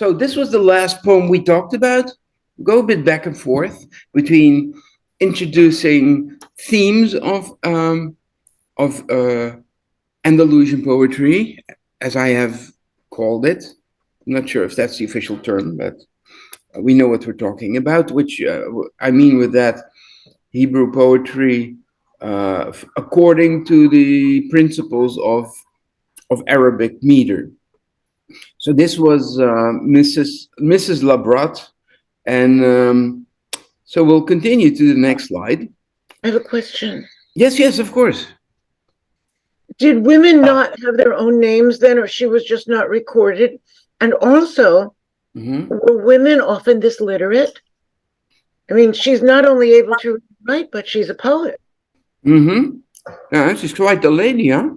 So this was the last poem we talked about. Go a bit back and forth between introducing themes of Andalusian poetry, as I have called it. I'm not sure if that's the official term, but we know what we're talking about. Which I mean with that, Hebrew poetry according to the principles of Arabic meter. So this was Mrs. Labrat, and so we'll continue to the next slide. I have a question. Yes, yes, of course. Did women not have their own names then, or she was just not recorded? And also, were women often this literate? I mean, she's not only able to write, but she's a poet. Yeah, she's quite a lady, huh?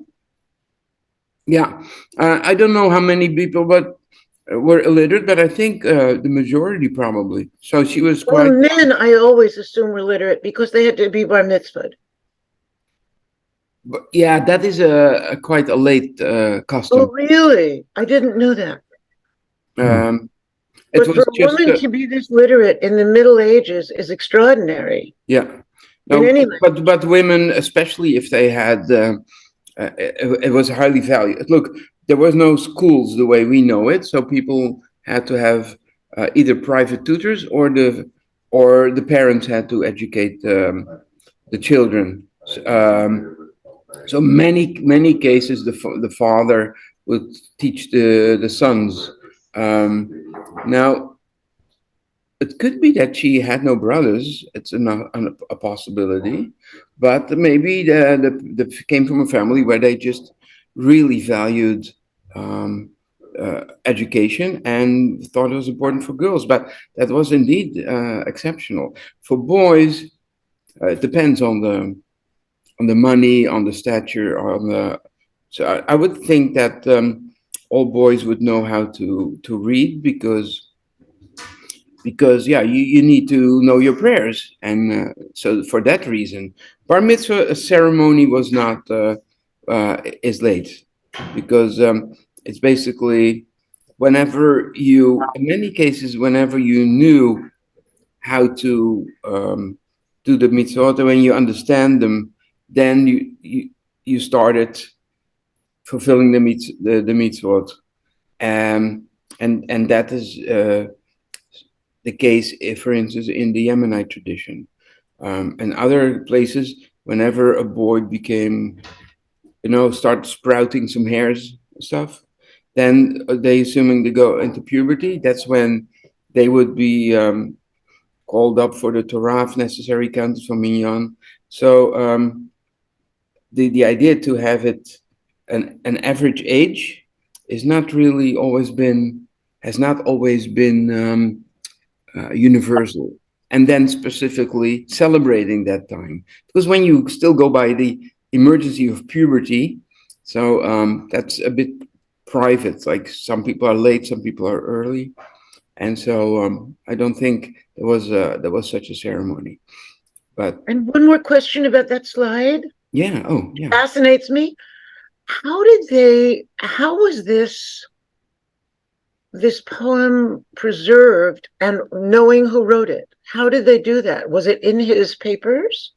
Yeah. I don't know how many people but were illiterate, but I think the majority probably. So she was quite. Well, men, I always assume were literate because they had to be bar mitzvahed. But yeah, that is quite a late custom. Oh, really? I didn't know that. But for a woman to be this literate in the Middle Ages is extraordinary. Yeah. No, but women, especially if they had, it was highly valued. Look, there was no schools the way we know it, so people had to have either private tutors or the parents had to educate the children. So many cases, the father would teach the sons. Now, it could be that she had no brothers. It's a possibility, but maybe they came from a family where they just really valued education and thought it was important for girls. But that was indeed exceptional. For boys, it depends on the money, on the stature, on the. So I would think that all boys would know how to read because yeah, you need to know your prayers, and so for that reason, bar mitzvah ceremony was not is late because it's basically whenever you, in many cases, whenever you knew how to do the mitzvot, and when you understand them, then you started fulfilling the mitzvot, and that is the case, if, for instance, in the Yemenite tradition, and other places. Whenever a boy became, start sprouting some hairs and stuff, then they assuming to go into puberty. That's when they would be called up for the Torah if necessary, counted for minyan. So the idea to have it an average age is not really always been has not always been universal, and then specifically celebrating that time, because when you still go by the emergency of puberty, so that's a bit private. Like some people are late, some people are early, and so I don't think there was such a ceremony. But and one more question about that slide. Yeah. Oh, yeah. Fascinates me. How was this poem preserved, and knowing who wrote it? How did they do that? Was it in his papers?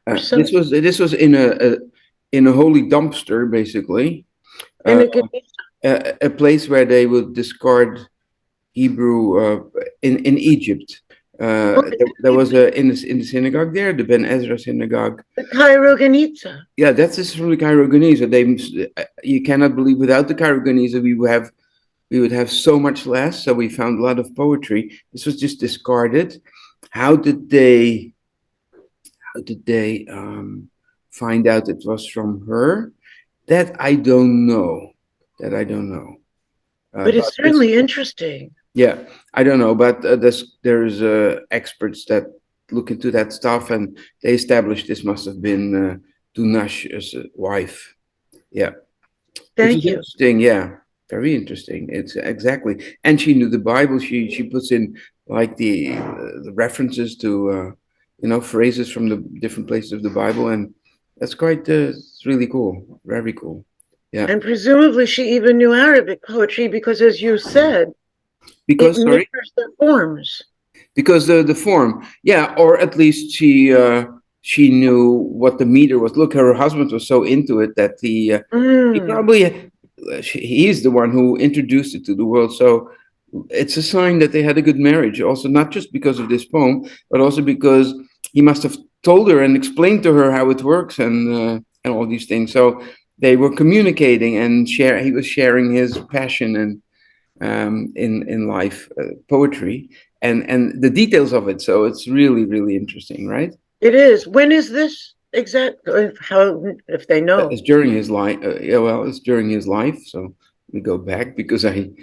This was in a holy dumpster, basically. A place where they would discard Hebrew in Egypt. There was in the synagogue there, the Ben Ezra synagogue. The Cairo Geniza. Yeah, that's from the Cairo Geniza. You cannot believe without the Cairo Geniza we would have so much less. So we found a lot of poetry. This was just discarded. How did they find out it was from her? That I don't know. But it's certainly interesting. Yeah, I don't know, but there's experts that look into that stuff, and they established this must have been Dunash's wife. Yeah. Thank you. Interesting, yeah. Very interesting. It's exactly, and she knew the Bible. She puts in like the references to phrases from the different places of the Bible, and that's quite it's really cool. Very cool. Yeah. And presumably she even knew Arabic poetry because, as you said, Because, It sorry, mirrors the forms. because the form, yeah, or at least she knew what the meter was. Look, her husband was so into it that he probably he's the one who introduced it to the world. So it's a sign that they had a good marriage. Also, not just because of this poem, but also because he must have told her and explained to her how it works and all these things. So they were communicating and share. He was sharing his passion and in life, poetry, and the details of it. So it's really really interesting, right? It is. When is this exact? How, if they know? It's during his life. Yeah, well, it's during his life. So we go back because am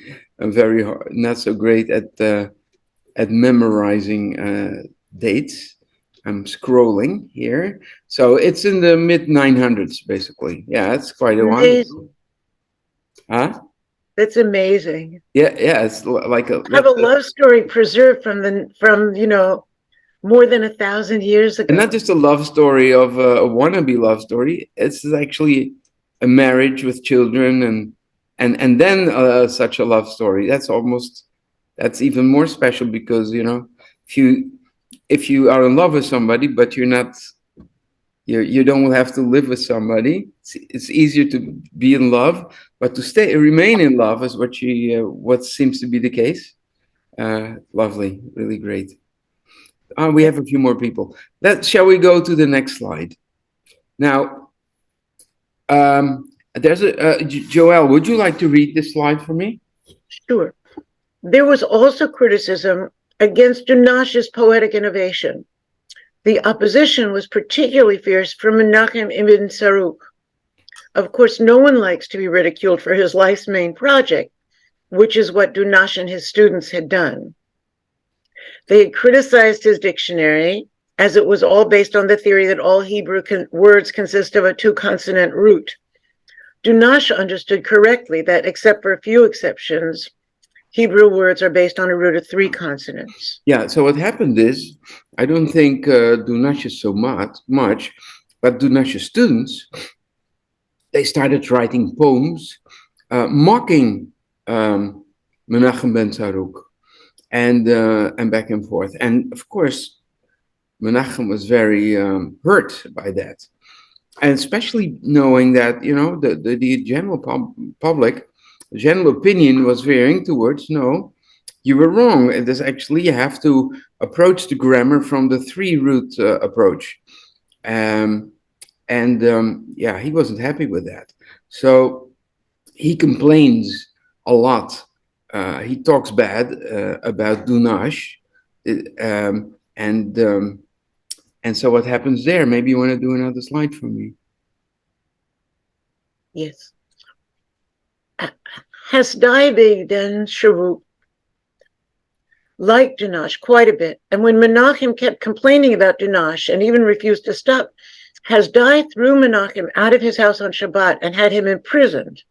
very not so great at memorizing dates. I'm scrolling here. So it's in the mid 900s, basically. Yeah, it's quite a while Amazing. ago. Huh? That's amazing. Yeah, yeah. It's like a Have a love story preserved from more than 1,000 years and ago. not just a love story of a wannabe love story. It's actually a marriage with children and then such a love story. That's even more special because if you are in love with somebody but you're not you don't have to live with somebody. It's easier to be in love, but to remain in love is what seems to be the case. Lovely, really great. We have a few more people. Shall we go to the next slide? Now, there's Joelle, would you like to read this slide for me? Sure. There was also criticism against Dunash's poetic innovation. The opposition was particularly fierce from Menachem ibn Saruk. Of course, no one likes to be ridiculed for his life's main project, which is what Dunash and his students had done. They had criticized his dictionary, as it was all based on the theory that all Hebrew words consist of a two-consonant root. Dunash understood correctly that, except for a few exceptions, Hebrew words are based on a root of 3 consonants. Yeah, so what happened is, I don't think Dunash is so much, but Dunash's students, they started writing poems mocking Menachem ben Saruk and back and forth. And of course, Menachem was very hurt by that. And especially knowing that, the general public, general opinion was veering towards, no, you were wrong. It is actually, you have to approach the grammar from the 3-root approach. Yeah, he wasn't happy with that. So he complains a lot. He talks bad about Dunash. And so what happens there? Maybe you want to do another slide for me. Yes. Hasdai ben Sharuk liked Dunash quite a bit. And when Menachem kept complaining about Dunash and even refused to stop, Hasdai threw Menachem out of his house on Shabbat and had him imprisoned.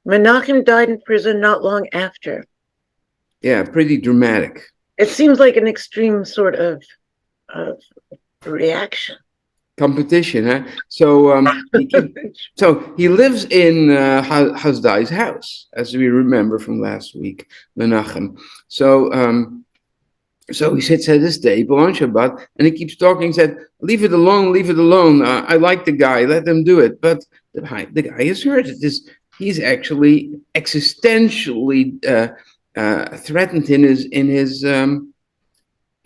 Menachem died in prison not long after. Yeah, pretty dramatic. It seems like an extreme sort of reaction. Competition, huh? So he lives in Hasdai's house, as we remember from last week, Menachem. So he sits at his table on Shabbat, and he keeps talking. He said, leave it alone, leave it alone. I like the guy, let them do it. But the guy is hurt. He's actually existentially threatened in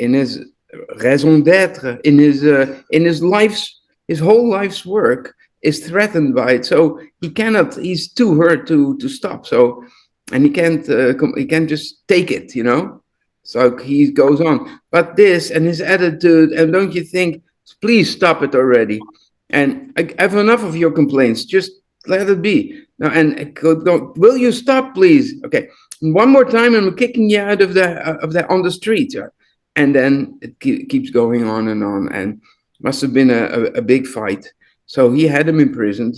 his raison d'être, in his whole life's work is threatened by it. So he's too hurt to stop. So, and he can't just take it, So he goes on. But this and his attitude, and don't you think, please stop it already. And I have enough of your complaints. Just let it be. Now, and will you stop, please? Okay. One more time, and I'm kicking you out of the on the street. And then it keeps going on, and must have been a big fight. So he had him imprisoned.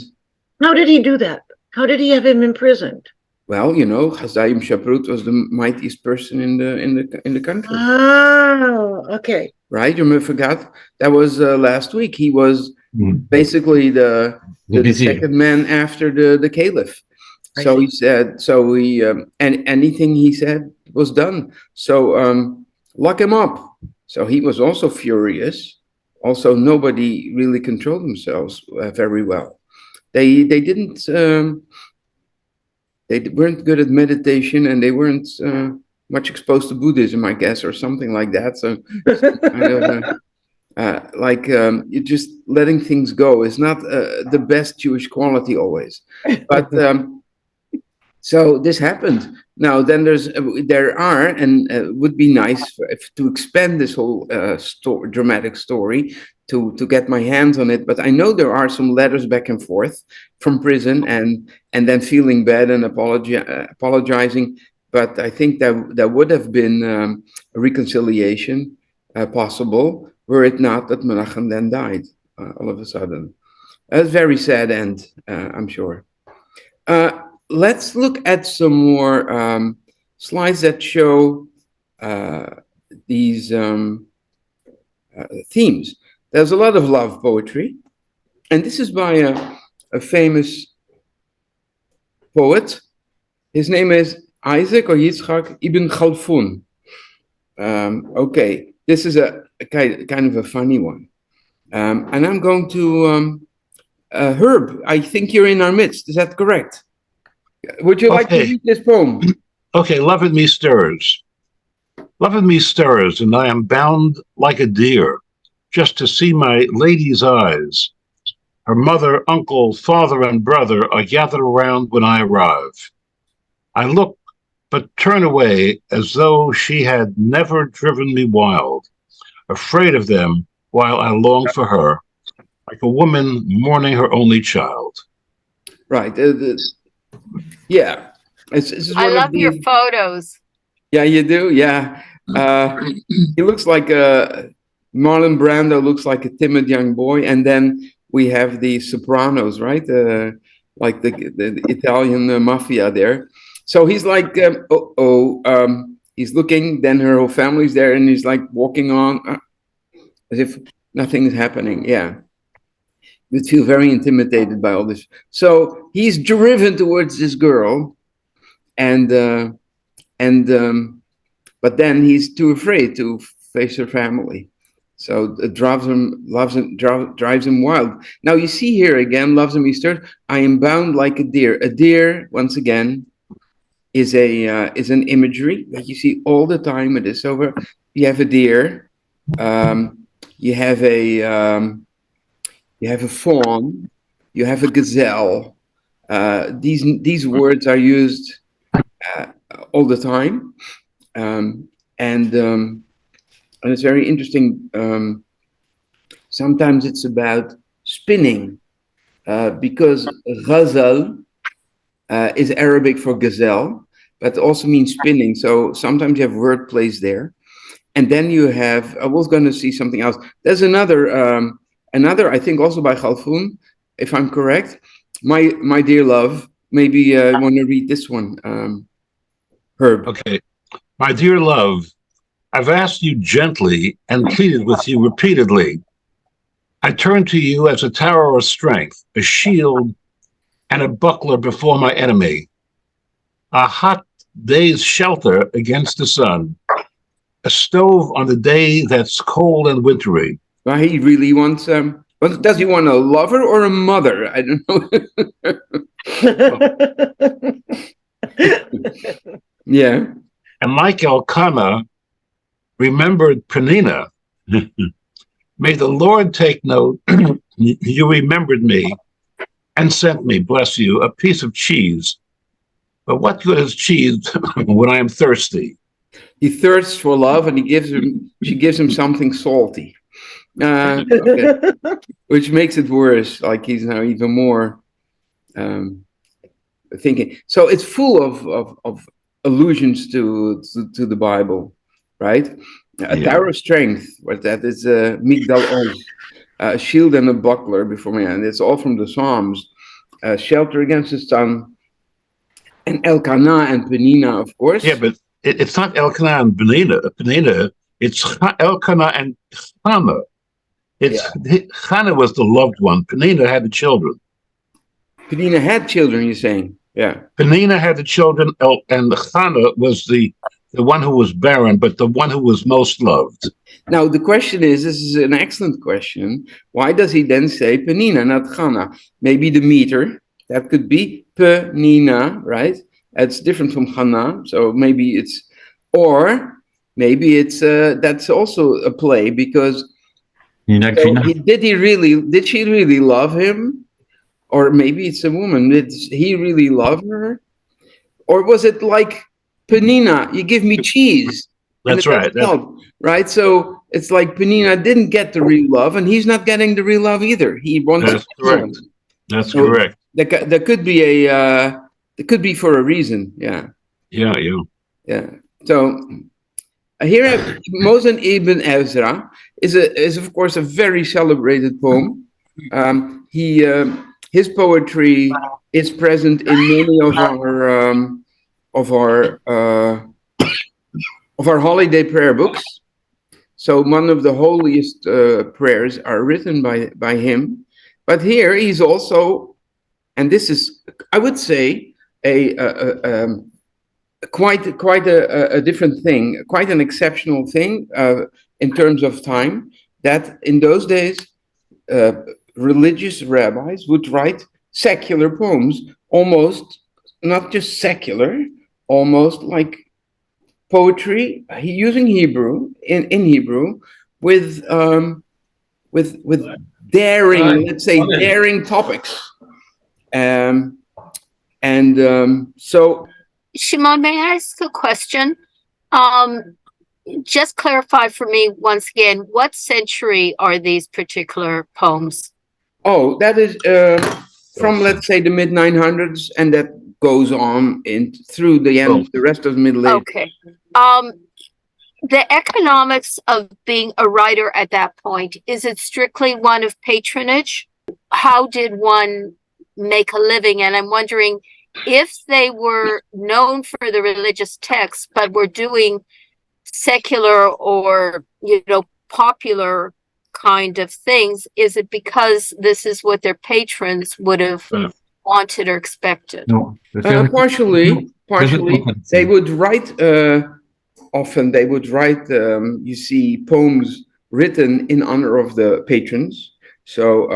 How did he do that? How did he have him imprisoned? Well, Chazaim Shaprut was the mightiest person in the country. Oh, okay. Right? You forgot that was last week. He was basically the second man after the caliph. So he said, and anything he said was done. So lock him up. So he was also furious. Also, nobody really controlled themselves very well. They didn't. They weren't good at meditation, and they weren't much exposed to Buddhism, I guess, or something like that. So kind of. You're just letting things go is not the best Jewish quality always. But so this happened. Now then, there are, and would be nice to expand this whole dramatic story to get my hands on it. But I know there are some letters back and forth from prison, and then feeling bad and apologizing. But I think that would have been a reconciliation possible, were it not that Menachem then died all of a sudden. A very sad end, I'm sure. Let's look at some more slides that show these themes. There's a lot of love poetry, and this is by a famous poet. His name is Isaac or Yitzchak Ibn Khalfun. Okay, this is a kind of a funny one. And I'm going to, Herb, I think you're in our midst. Is that correct? Would you like to read this poem? Okay, love in me stirs. Love in me stirs, and I am bound like a deer, just to see my lady's eyes. Her mother, uncle, father, and brother are gathered around when I arrive. I look, but turn away as though she had never driven me wild, afraid of them while I long for her, like a woman mourning her only child. Right. Yeah. I love your photos. Yeah, you do? Yeah. He looks like Marlon Brando looks like a timid young boy. And then we have the Sopranos, right? Like the Italian mafia there. So he's like, he's looking, then her whole family's there, and he's like walking on as if nothing is happening. Yeah. You feel very intimidated by all this. So he's driven towards this girl, but then he's too afraid to face her family. So it drives him wild. Now you see here again, loves him Easter. I am bound like a deer. A deer, once again, is an imagery that you see all the time. It is over. You have a deer. You have a fawn. You have a gazelle. These words are used all the time, and it's very interesting. Sometimes it's about spinning, because ghazal is Arabic for gazelle, but also means spinning. So sometimes you have word plays there, and then you have. I was going to see something else. There's another I think also by Khalfun, if I'm correct. My dear love. Maybe you want to read this one, Herb. Okay, my dear love. I've asked you gently and pleaded with you repeatedly. I turn to you as a tower of strength, a shield and a buckler before my enemy, a hot day's shelter against the sun, a stove on the day that's cold and wintry. Well, he really wants, does he want a lover or a mother? I don't know. Yeah. And like Elkanah remembered Penina, may the Lord take note, you remembered me and sent me, bless you, a piece of cheese. But what good is cheese when I am thirsty? He thirsts for love, and she gives him something salty, okay. Which makes it worse. Like he's now even more thinking. So it's full of allusions to the Bible, right? A tower of strength. What that is? Migdal Oz, a shield and a buckler before me, and it's all from the Psalms. Shelter against the sun. And Elkanah and Penina, of course. Yeah, but it's not Elkanah and Penina. It's Elkanah and Hannah. Hannah was the loved one. Penina had the children. Penina had children, you're saying? Yeah. Penina had the children, and Hannah was the one who was barren, but the one who was most loved. Now, the question is, this is an excellent question. Why does he then say Penina, not Hannah? Maybe the meter, that could be Penina, right? That's different from Hannah. So maybe it's, or maybe it's, that's also a play because so did she really love him? Or maybe it's a woman. Did he really love her? Or was it like Penina, you give me cheese and it That's right. doesn't help, right? So it's like Penina didn't get the real love and he's not getting the real love either. He wants That's correct. That's so correct. there could be a, it could be for a reason. Yeah. Yeah. Yeah. So here, Mosen ibn Ezra is of course a very celebrated poem. His poetry is present in many of our holiday prayer books. So one of the holiest prayers are written by him. But here he's also, and this is, I would say, quite a different thing, quite an exceptional thing in terms of time. That in those days, religious rabbis would write secular poems, almost not just secular, almost like poetry using Hebrew in Hebrew with daring, let's say daring topics, so. Shimon, may I ask a question? Just clarify for me once again, what century are these particular poems? Oh, that is from, let's say, the mid 900s, and that goes on through the end, the rest of the Middle Ages. Okay. The economics of being a writer at that point, is it strictly one of patronage? How did one make a living? And I'm wondering if they were known for the religious texts, but were doing secular or, popular kind of things, is it because this is what their patrons would have wanted or expected? No, partially. They would write, often they would write, you see, poems written in honor of the patrons. So,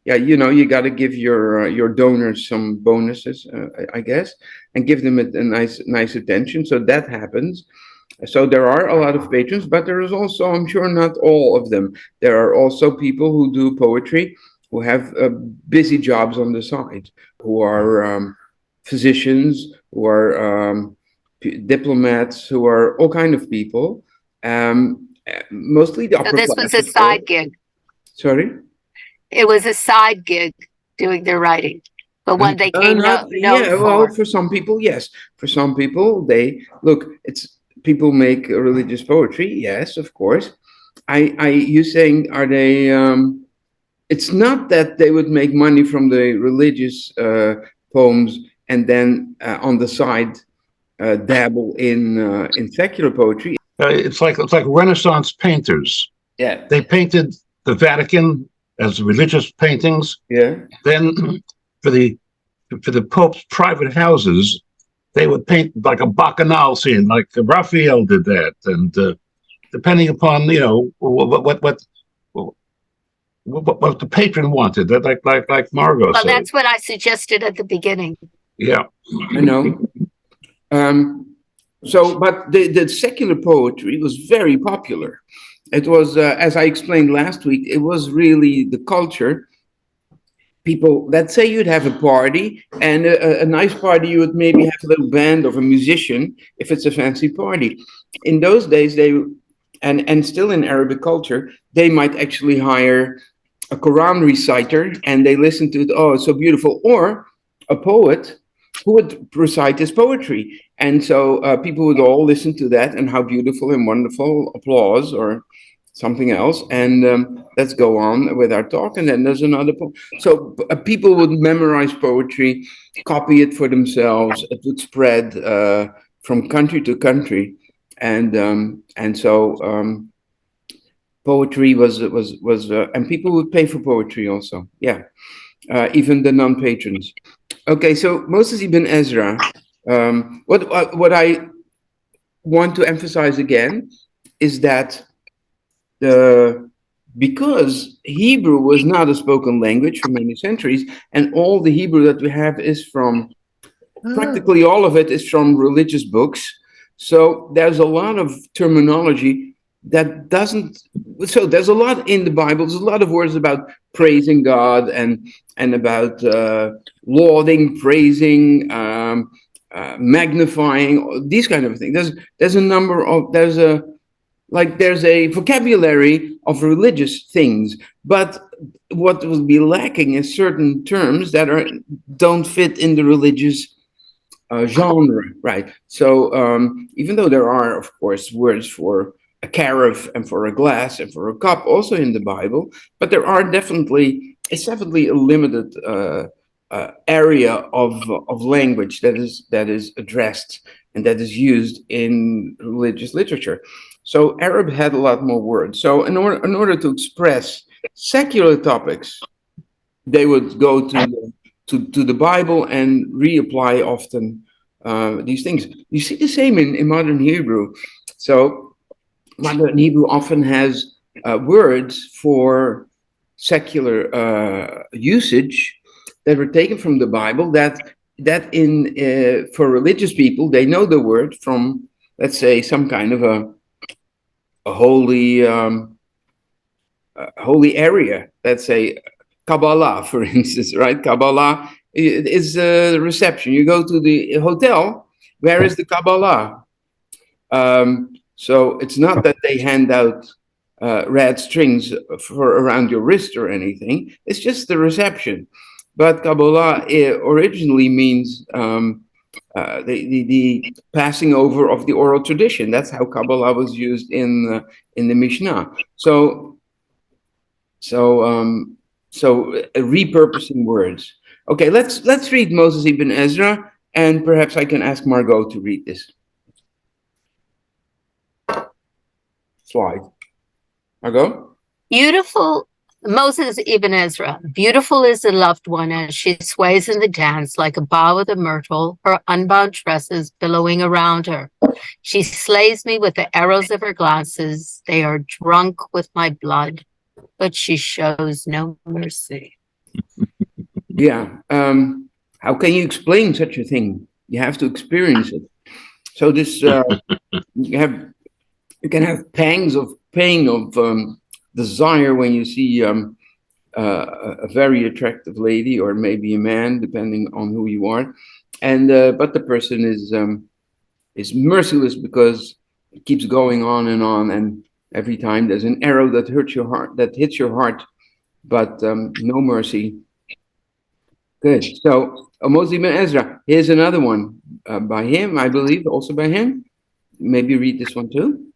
you got to give your donors some bonuses, I guess, and give them a nice attention. So that happens. So there are a lot of patrons, but there is also, I'm sure, not all of them. There are also people who do poetry who have busy jobs on the side, who are physicians, who are diplomats, who are all kind of people. Mostly the upper class. So this was a side gig. Sorry? It was a side gig doing their writing, but when they came well, for some people, yes. For some people, people make religious poetry, yes, of course. You saying, are they? It's not that they would make money from the religious poems and then on the side dabble in secular poetry. It's like Renaissance painters. Yeah, they painted the Vatican as religious paintings. Yeah. Then for the Pope's private houses, they would paint like a bacchanal scene, like Raphael did that, and depending upon what the patron wanted, that like Margot said. That's what I suggested at the beginning. Yeah, I know. But the secular poetry was very popular. It was, as I explained last week, it was really the culture. People, let's say you'd have a party, and a nice party, you would maybe have a little band of a musician, if it's a fancy party. In those days, and still in Arabic culture, they might actually hire a Quran reciter, and they listen to it, oh, it's so beautiful, or a poet who would recite his poetry. And so people would all listen to that, and how beautiful and wonderful, applause, or something else, and let's go on with our talk, and then there's another poem. So people would memorize poetry, copy it for themselves. It would spread from country to country, and so poetry was and people would pay for poetry also. Yeah, even the non-patrons. Okay, so Moses ibn Ezra. What I want to emphasize again is that the because Hebrew was not a spoken language for many centuries, and all the Hebrew that we have is from practically all of it is from religious books. So there's a lot of terminology that doesn't. So there's a lot in the Bible. There's a lot of words about praising God and about lauding, praising, magnifying, these kind of things. There's a number of there's a vocabulary of religious things, but what will be lacking is certain terms that don't fit in the religious genre, right? So even though there are, of course, words for a carafe and for a glass and for a cup also in the Bible, but it's definitely a limited area of language that is addressed and that is used in religious literature. So Arab had a lot more words. So in order to express secular topics, they would go to the Bible and reapply often these things. You see the same in modern Hebrew. So modern Hebrew often has words for secular usage that were taken from the Bible. That in for religious people, they know the word from, let's say, some kind of a holy holy area. Let's say Kabbalah, for instance, right? Kabbalah is a reception. You go to the hotel. Where is the Kabbalah? So it's not that they hand out red strings for around your wrist or anything. It's just the reception. But Kabbalah originally means the passing over of the oral tradition. That's how Kabbalah was used in the Mishnah. So repurposing words. Okay, let's read Moses ibn Ezra, and perhaps I can ask Margot to read this slide. Margot? Beautiful Moses ibn Ezra. Beautiful is the loved one as she sways in the dance like a bough of the myrtle, her unbound tresses billowing around her. She slays me with the arrows of her glances. They are drunk with my blood, but she shows no mercy. Yeah. How can you explain such a thing? You have to experience it. So this you can have pangs of pain of desire when you see a very attractive lady or maybe a man, depending on who you are, and but the person is merciless because it keeps going on, and every time there's an arrow that hits your heart, but no mercy. Good. So Moses ibn Ezra. Here's another one by him, I believe, also by him. Maybe read this one too.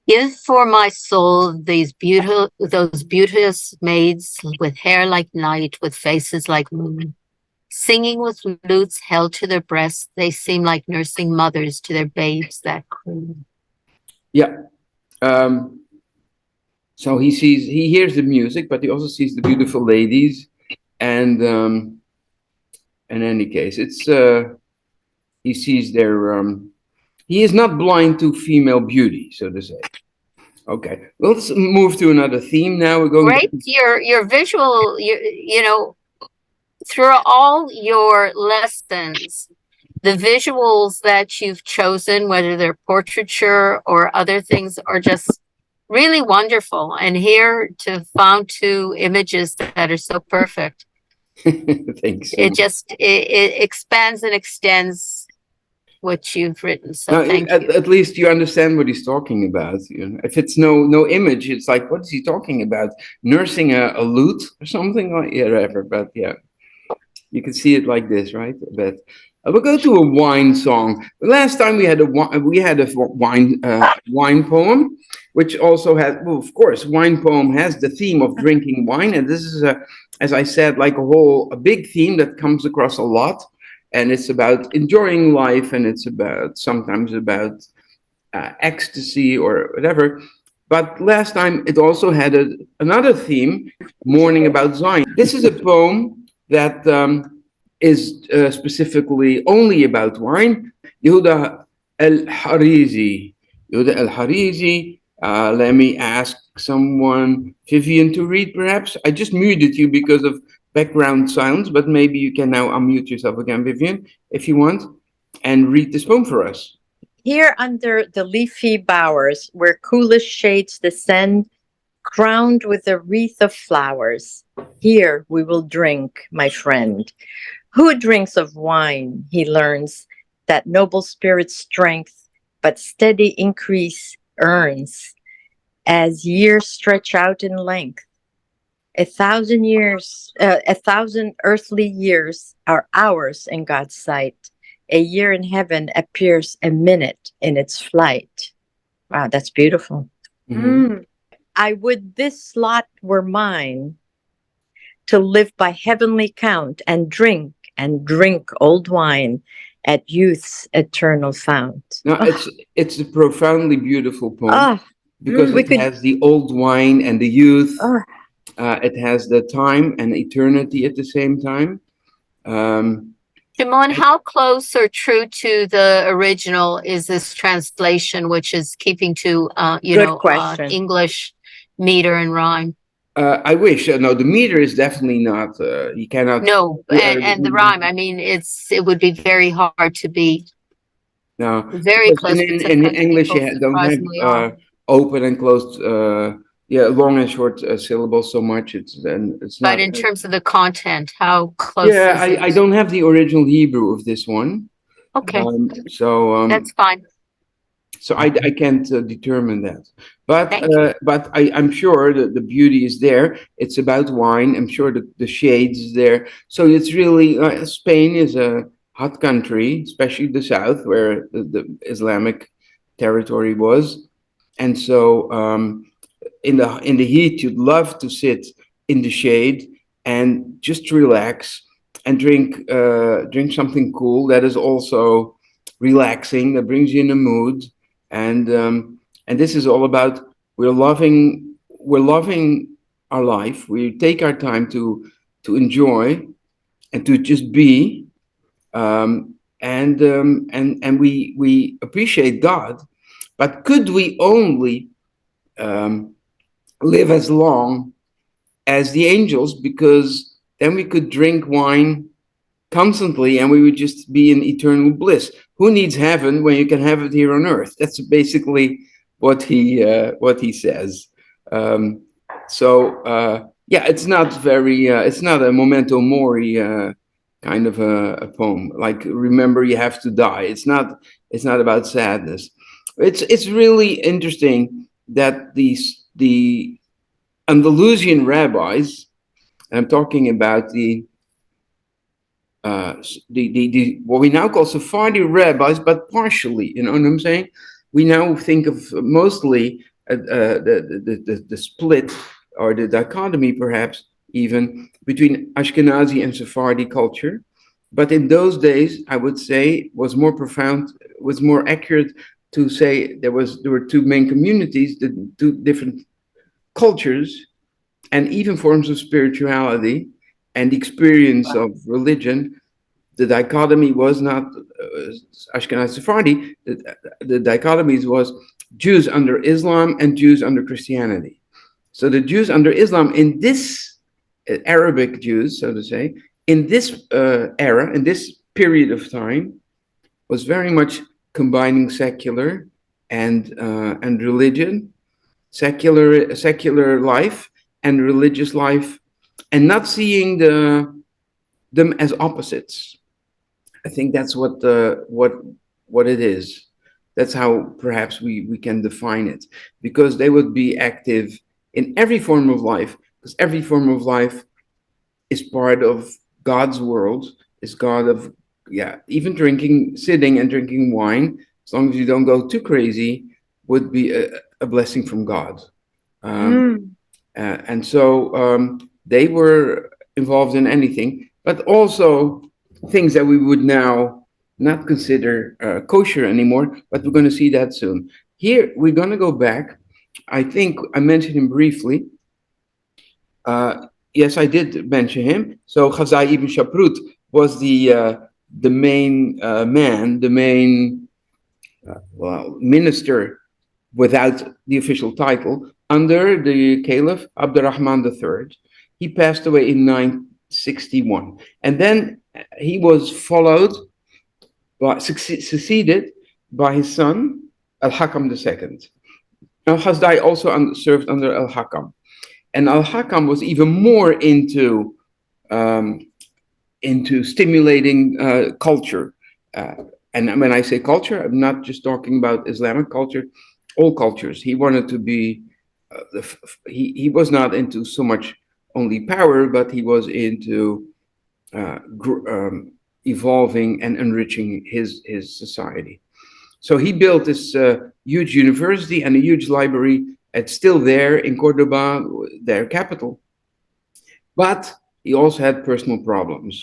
Give for my soul those beauteous maids with hair like night, with faces like moon. Singing with lutes held to their breasts, they seem like nursing mothers to their babes that croon. Yeah. So he hears the music, but he also sees the beautiful ladies, and in any case, it's he sees their he is not blind to female beauty, so to say. Okay, well, let's move to another theme now. We're going Great, your visual, you know, through all your lessons, the visuals that you've chosen, whether they're portraiture or other things, are just really wonderful. And here to found two images that are so perfect. Thanks. It expands and extends what you've written. So now, thank you. At least you understand what he's talking about. You know, if it's no image, it's like, what is he talking about? Nursing a lute or something like whatever. But yeah, you can see it like this, right? But we'll go to a wine song. Last time we had a wine poem, which also had, well, of course, wine poem has the theme of drinking wine, and this is as I said, like a big theme that comes across a lot. And it's about enjoying life, and it's sometimes about ecstasy or whatever. But last time it also had another theme, mourning about Zion. This is a poem that is specifically only about wine. Yehuda al-Harizi. Yehuda al-Harizi. Let me ask someone, Vivian, to read perhaps. I just muted you because of background sounds, but maybe you can now unmute yourself again, Vivian, if you want, and read this poem for us. Here under the leafy bowers, where coolest shades descend, crowned with a wreath of flowers, here we will drink, my friend. Who drinks of wine, he learns, that noble spirit's strength, but steady increase earns, as years stretch out in length. 1,000 years, 1,000 earthly years are ours in God's sight. A year in heaven appears a minute in its flight. Wow, that's beautiful. Mm. I would this lot were mine, to live by heavenly count and drink old wine at youth's eternal fount. Now, it's a profoundly beautiful poem Oh, because we it could- has the old wine and the youth. oh, It has the time and eternity at the same time. Shimon, how close or true to the original is this translation, which is keeping to, Good question. English meter and rhyme? I wish. No, the meter is definitely not. You cannot. No, and the rhyme, I mean, it would be very hard to beat. No, Very because close. in but sometimes English you people don't have surprisingly are. open and closed. Long and short syllables so much. It's not. But in terms of the content, how close Yeah, is it? I don't have the original Hebrew of this one. Okay, that's fine. So I can't determine that. But Thank I'm sure that the beauty is there. It's about wine. I'm sure that the shades is there. So it's really Spain is a hot country, especially the south where the Islamic territory was, and so in the heat you'd love to sit in the shade and just relax and drink something cool that is also relaxing, that brings you in a mood. And this is all about we're loving our life. We take our time to enjoy and to just be, and we appreciate God. But could we only live as long as the angels? Because then we could drink wine constantly and we would just be in eternal bliss. Who needs heaven when you can have it here on earth? That's basically what he says. It's not very it's not a memento mori kind of a poem, like remember you have to die. It's not about sadness. It's really interesting that the Andalusian rabbis, and I'm talking about the what we now call Sephardi rabbis, but partially, you know what I'm saying? We now think of mostly the split or the dichotomy, perhaps even between Ashkenazi and Sephardi culture. But in those days, I would say was more profound, was more accurate to say there were two main communities, the two different cultures, and even forms of spirituality and the experience of religion. The dichotomy was not Ashkenazi Sephardi. The dichotomies was Jews under Islam and Jews under Christianity. So the Jews under Islam, in this Arabic Jews, so to say, in this era, in this period of time, was very much combining secular and religion, secular life and religious life, and not seeing them as opposites. I think that's what it is. That's how perhaps we can define it, because they would be active in every form of life, because every form of life is part of God's world, is God of, even sitting and drinking wine, as long as you don't go too crazy, would be a blessing from God. And so they were involved in anything, but also things that we would now not consider kosher anymore, but we're going to see that soon. Here, we're going to go back. I think I mentioned him briefly. Yes, I did mention him. So Chazai ibn Shaprut was the main man, the main minister without the official title under the Caliph Abdurrahman III. He passed away in 961, and then he was followed by succeeded by his son Al-Hakam II. Al-Hasdai also served under Al-Hakam, and Al-Hakam was even more into stimulating culture. And when I say culture, I'm not just talking about Islamic culture, all cultures. He wanted to be, he was not into so much only power, but he was into evolving and enriching his society. So he built this huge university and a huge library. It's still there in Cordoba, their capital. But he also had personal problems.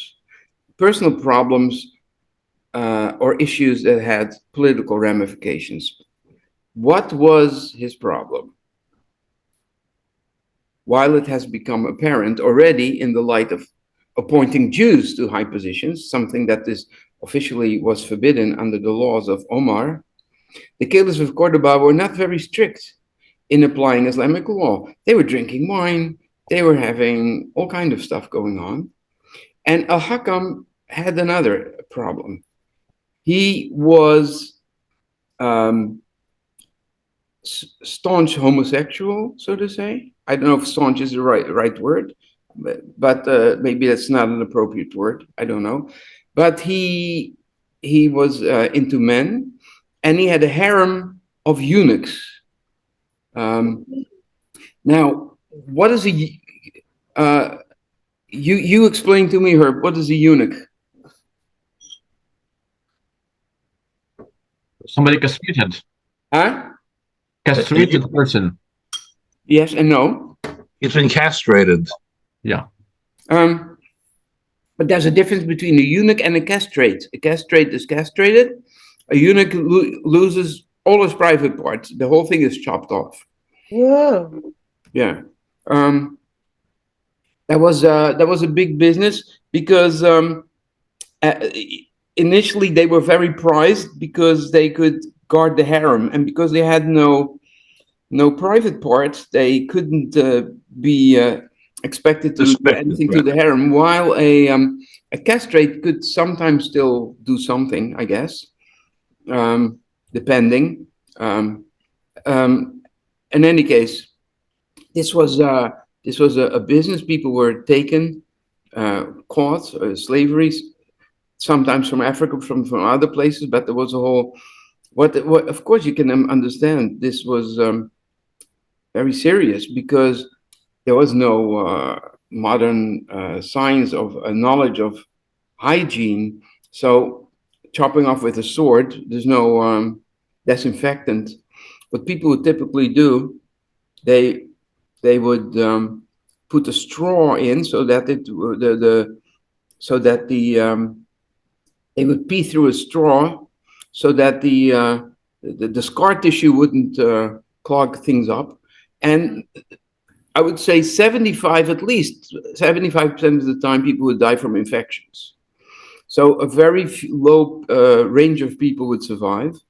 Personal problems or issues that had political ramifications. What was his problem? While it has become apparent already in the light of appointing Jews to high positions, something that is officially was forbidden under the laws of Omar, the caliphs of Cordoba were not very strict in applying Islamic law. They were drinking wine, they were having all kind of stuff going on. And Al-Hakam had another problem. He was staunch homosexual, so to say. I don't know if staunch is the right word, but maybe that's not an appropriate word. I don't know. But he was into men, and he had a harem of eunuchs. Now, what is a you explain to me, Herb? What is a eunuch? Somebody castrated. Huh? Castrated person. Yes and no. He's been castrated. Yeah. But there's a difference between a eunuch and a castrate. A castrate is castrated. A eunuch loses all his private parts. The whole thing is chopped off. Whoa. Yeah. That was a big business because initially they were very prized because they could guard the harem, and because they had no private parts, they couldn't be expected to do anything to the harem. While a castrate could sometimes still do something, I guess, depending. In any case, this was a business. People were taken, caught, slavery, sometimes from Africa, from other places, but there was a whole. What of course you can understand. This was very serious because there was no modern science of knowledge of hygiene. So chopping off with a sword, there's no disinfectant. What people would typically do, they would put a straw in so that they would pee through a straw so that the scar tissue wouldn't clog things up. And I would say 75% of the time, people would die from infections. So a very low range of people would survive,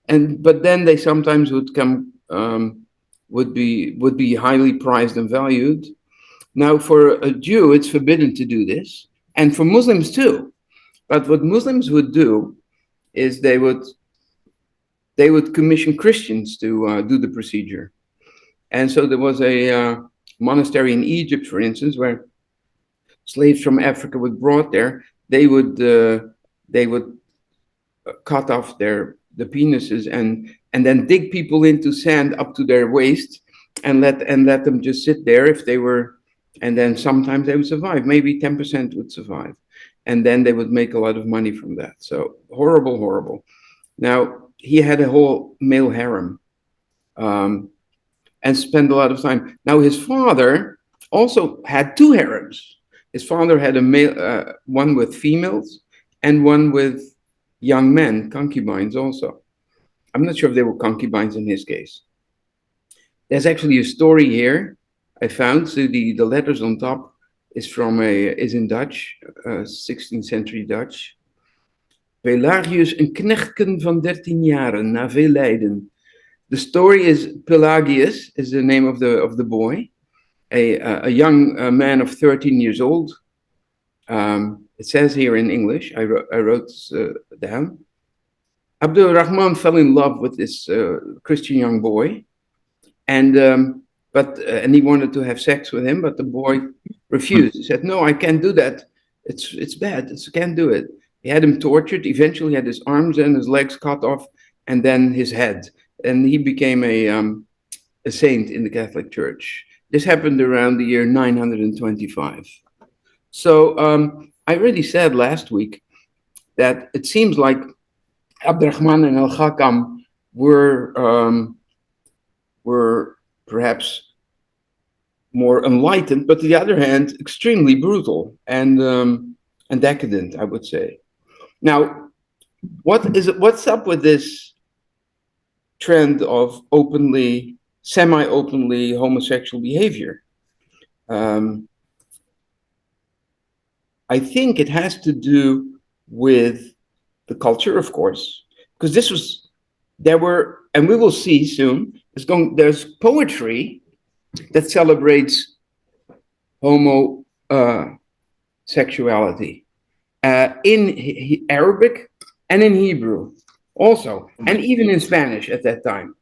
but then they sometimes would come would be highly prized and valued. Now, for a Jew, it's forbidden to do this, and for Muslims too. But what Muslims would do is they would commission Christians to do the procedure. And so there was a monastery in Egypt, for instance, where slaves from Africa were brought there. They would cut off the penises and then dig people into sand up to their waist and let them just sit there if they were, and then sometimes they would survive. Maybe 10% would survive, and then they would make a lot of money from that. So horrible, horrible. Now he had a whole male harem. And spent a lot of time. Now his father also had two harems. His father had a male, one with females and one with young men, concubines also. I'm not sure if they were concubines in his case. There's actually a story here I found. So the letters on top is in Dutch, 16th century Dutch. Pelagius, een knechtken van 13 jaren, na veel lijden. The story is Pelagius, is the name of the boy, a young man of 13 years old. It says here in English, I wrote down. Abdul Rahman fell in love with this Christian young boy, and he wanted to have sex with him, but the boy refused. He said, "No, I can't do that. It's bad. I can't do it." He had him tortured. Eventually, he had his arms and his legs cut off, and then his head, and he became a saint in the Catholic Church. This happened around the year 925. So I already said last week that it seems like Abdurrahman and Al-Hakam were perhaps more enlightened, but on the other hand, extremely brutal and decadent, I would say. Now, what's up with this trend of semi-openly homosexual behavior? I think it has to do with the culture, of course, because and we will see soon, there's poetry that celebrates homosexuality in Arabic and in Hebrew also, and even in Spanish at that time.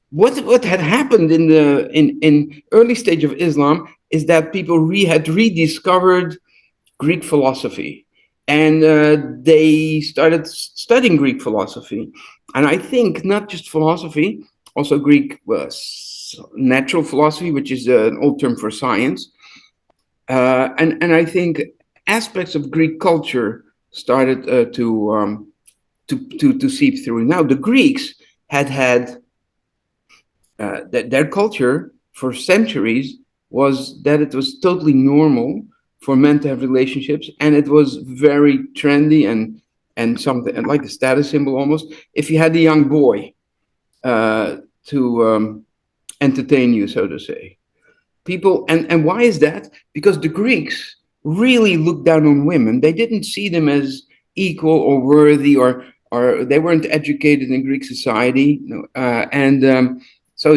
What had happened in early stage of Islam is that people had rediscovered Greek philosophy, and they started studying Greek philosophy. And I think not just philosophy, also Greek natural philosophy, which is an old term for science. And I think aspects of Greek culture started to seep through. Now, the Greeks had their culture for centuries was that it was totally normal for men to have relationships, and it was very trendy and something like a status symbol almost. If you had a young boy to entertain you, so to say, people, and why is that? Because the Greeks really looked down on women. They didn't see them as equal or worthy, or they weren't educated in Greek society, so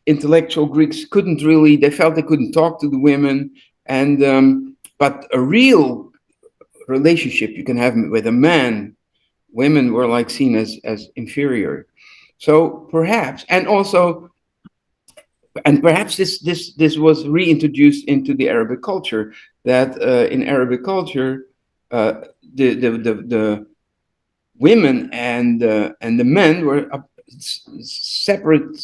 intellectual Greeks they felt they couldn't talk to the women. And but a real relationship you can have with a man, women were like seen as inferior. So perhaps this was reintroduced into the Arabic culture, that in Arabic culture the women and the men were separate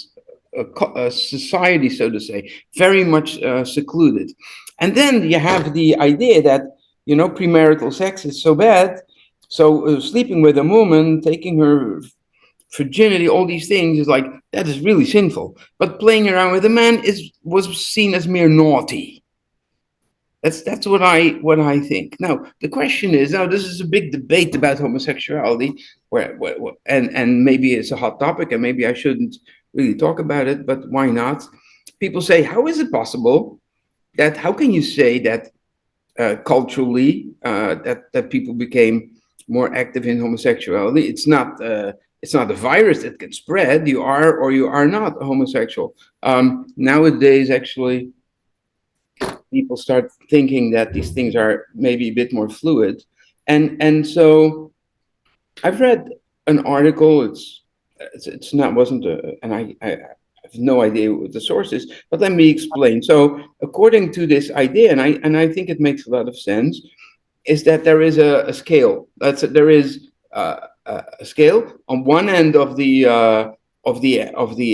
society, so to say, very much secluded. And then you have the idea that, premarital sex is so bad, so sleeping with a woman, taking her virginity, all these things, is like, that is really sinful. But playing around with a man was seen as mere naughty. That's what I think. Now the question is, this is a big debate about homosexuality, and maybe it's a hot topic, and maybe I shouldn't really talk about it, but why not? People say, how is it possible how can you say that culturally that people became more active in homosexuality? It's not a virus that can spread. You are or you are not a homosexual. Nowadays, actually, people start thinking that these things are maybe a bit more fluid, and so I've read an article. And I have no idea what the source is, but let me explain. So, according to this idea, and I think it makes a lot of sense, is that there is a scale. There is a scale on one end of the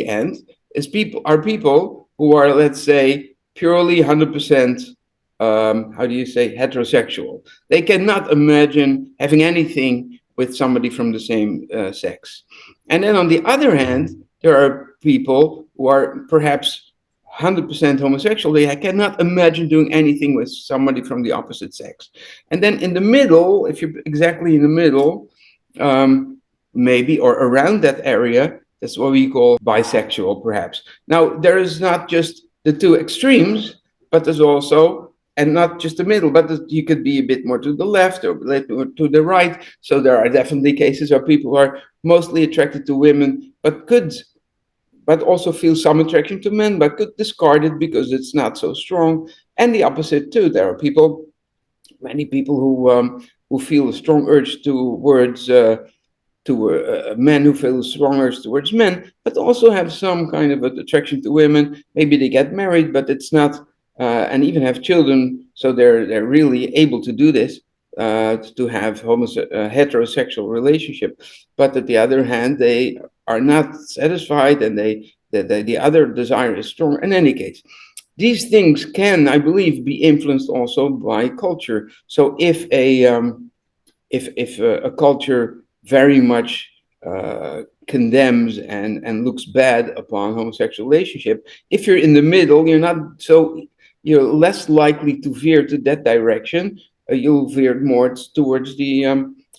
end is people who are, let's say, purely 100%. How do you say, heterosexual? They cannot imagine having anything with somebody from the same sex. And then on the other hand, there are people who are perhaps 100% homosexual. They cannot imagine doing anything with somebody from the opposite sex. And then in the middle, if you're exactly in the middle, maybe, or around that area, that's what we call bisexual, perhaps. Now, there is not just the two extremes, but there's also and not just the middle, but you could be a bit more to the left or a little to the right. So there are definitely cases where people are mostly attracted to women, but also feel some attraction to men, but could discard it because it's not so strong. And the opposite too. There are many people who feel a strong urge towards men who feel strong urge towards men, but also have some kind of attraction to women. Maybe they get married, but it's not, and even have children, so they're really able to do this. To have heterosexual relationship, but at the other hand, they are not satisfied, and the other desire is strong. In any case, these things can, I believe, be influenced also by culture. So if a culture very much condemns and looks bad upon homosexual relationship, if you're in the middle, you're less likely to veer to that direction. You'll veer more towards the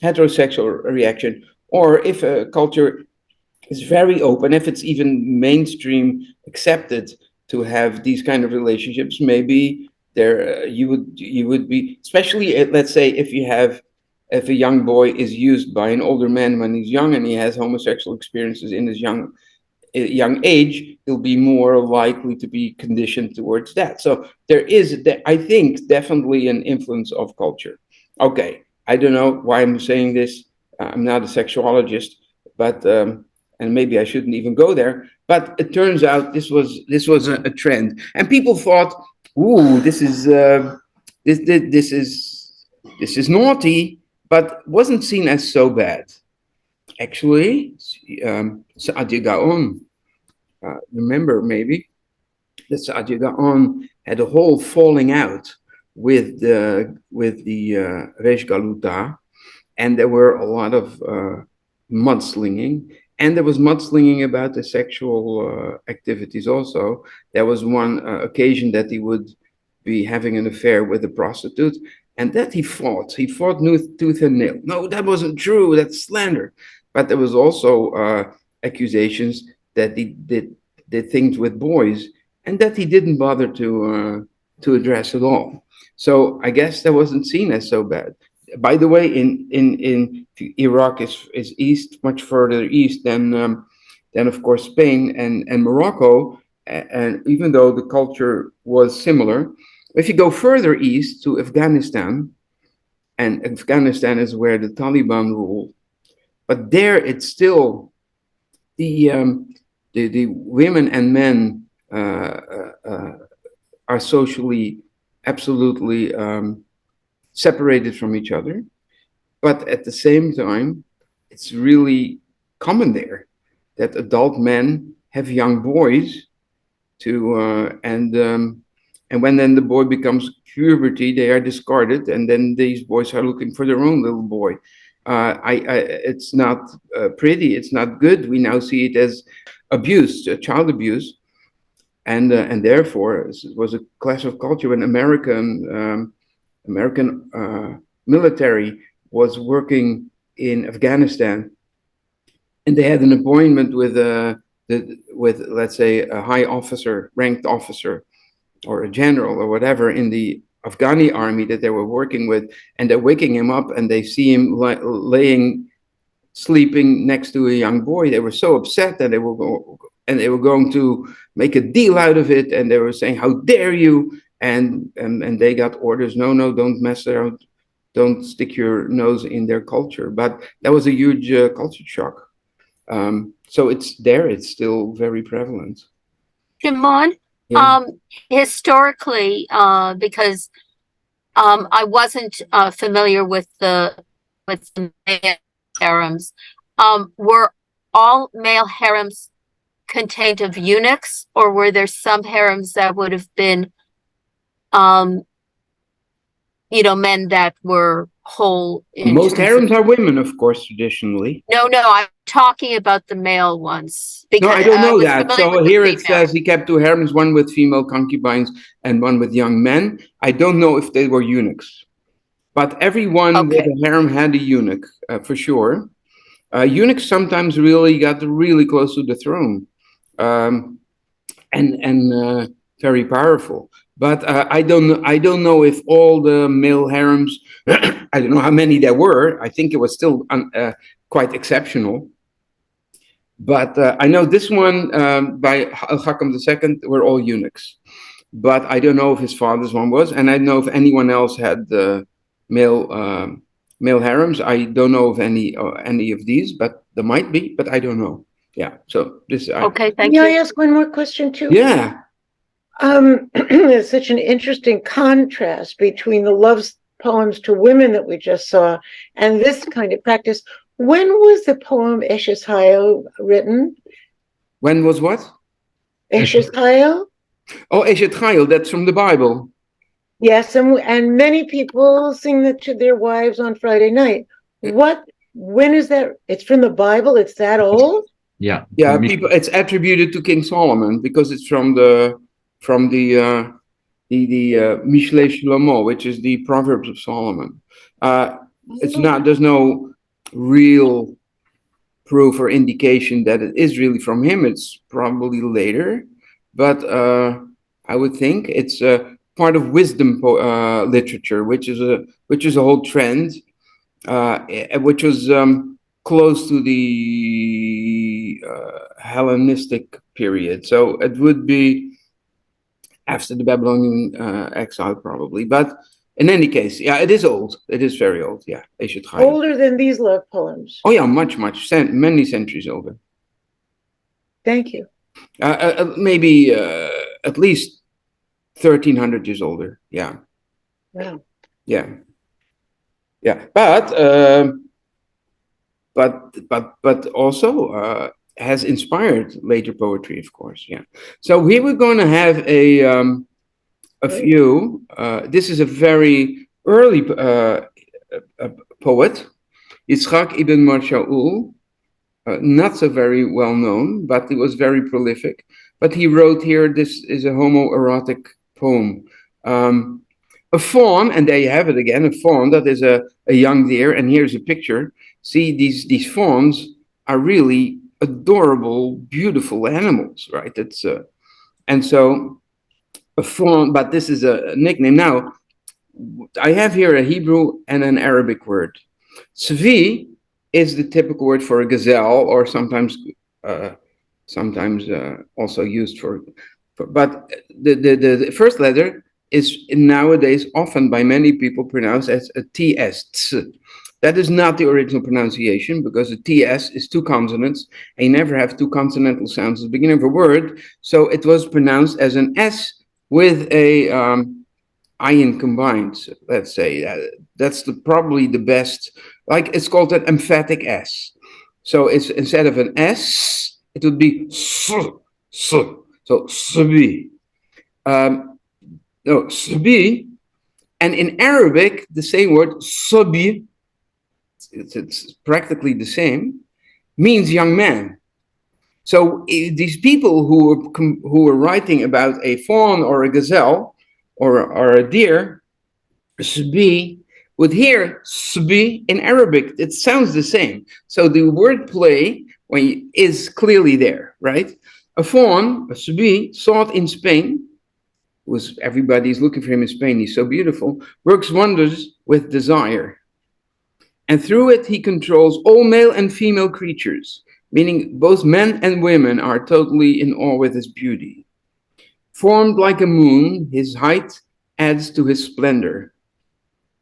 heterosexual reaction. Or if a culture is very open, if it's even mainstream accepted to have these kind of relationships, maybe there you would be, especially let's say if a young boy is used by an older man when he's young and he has homosexual experiences in his young age, he'll be more likely to be conditioned towards that. So there is, I think, definitely an influence of culture. Okay, I don't know why I'm saying this. I'm not a sexuologist, but and maybe I shouldn't even go there. But it turns out this was a trend, and people thought, "Ooh, this is naughty," but wasn't seen as so bad. Actually, Saadia Gaon, remember maybe that Saadia Gaon had a whole falling out with the Resh Galuta, and there were a lot of mudslinging, and there was mudslinging about the sexual activities also. There was one occasion that he would be having an affair with a prostitute, and that he fought. He fought tooth and nail. No, that wasn't true. That's slander. But there was also accusations that he did things with boys, and that he didn't bother to address at all. So I guess that wasn't seen as so bad. By the way, in Iraq is east, much further east than of course Spain and Morocco, and even though the culture was similar, if you go further east to Afghanistan, and Afghanistan is where the Taliban rule, but there it's still the women and men are socially absolutely separated from each other, but at the same time, it's really common there that adult men have young boys and when then the boy becomes puberty, they are discarded, and then these boys are looking for their own little boy. It's not pretty. It's not good. We now see it as abuse, child abuse, and therefore it was a clash of culture when American military was working in Afghanistan, and they had an appointment with let's say a high officer, ranked officer, or a general or whatever in the Afghani army that they were working with, and they're waking him up and they see him sleeping next to a young boy. They were so upset that they were going to make a deal out of it, and they were saying, "How dare you!" And they got orders, no, don't mess around, don't stick your nose in their culture. But that was a huge culture shock. So it's still very prevalent. Shimon, Yeah. historically, because I wasn't familiar with the male harems, were all male harems contained of eunuchs, or were there some harems that would have been men that were whole? Most harems are women, of course, traditionally. No, I'm talking about the male ones. No, I don't know was that. familiar So with the here it female. says he kept two harems, one with female concubines and one with young men. I don't know if they were eunuchs, but everyone with Okay. a harem had a eunuch, for sure. Eunuchs sometimes really got really close to the throne, and very powerful. But I don't know if all the male harems. I don't know how many there were. I think it was still quite exceptional. But I know this one by Al-Hakam II were all eunuchs. But I don't know if his father's one was, and I don't know if anyone else had the male male harems. I don't know of any of these, but there might be, but I don't know. Yeah. So this. Okay, thank May I you. ask one more question too? Yeah. There's such an interesting contrast between the love poems to women that we just saw and this kind of practice. When was the poem Eshes Hayil written? When was what? Eshes Hayil? Oh, Eshet Chayil, that's from the Bible. Yes, and many people sing that to their wives on Friday night. When is that? It's from the Bible? It's that old? Yeah. Yeah, people. It's attributed to King Solomon because it's from the Mishlei Shlomo, which is the Proverbs of Solomon. It's not. There's no real proof or indication that it is really from him. It's probably later, but I would think it's part of wisdom literature, which is a whole trend, which was close to the Hellenistic period. So it would be after the Babylonian exile, probably. But in any case, yeah, it is old. It is very old. Yeah, Eshet Chayil. Older than these love poems. Oh yeah, much, many centuries older. Thank you. Maybe at least 1,300 years older. Yeah, Wow. yeah, yeah. But also has inspired later poetry, of course. Yeah. So here we're going to have a few. This is a very early poet, Yitzchak ibn Marshaul. Not so very well known, but he was very prolific. But he wrote here, this is a homoerotic poem. A fawn, and there you have it again, a fawn that is a young deer, and here's a picture. See, these fawns are really adorable, beautiful animals, right? It's and so a fawn, but this is a nickname. Now, I have here a Hebrew and an Arabic word. Tzvi is the typical word for a gazelle, or sometimes also used for. But the first letter is nowadays often by many people pronounced as a ts. That is not the original pronunciation because a ts is two consonants, and you never have two consonantal sounds at the beginning of a word. So it was pronounced as an s with a ayin combined. Let's say that's probably the best. Like it's called an emphatic s. So it's instead of an s, it would be s. So sabi. No, sabi. And in Arabic, the same word sabi, it's practically the same, means young man. So these people who were writing about a fawn or a gazelle or a deer, sabi, would hear sabi in Arabic. It sounds the same. So the word play is clearly there, right? A fawn, a sabi, sought in Spain, everybody's looking for him in Spain, he's so beautiful, works wonders with desire. And through it, he controls all male and female creatures, meaning both men and women are totally in awe with his beauty. Formed like a moon, his height adds to his splendor.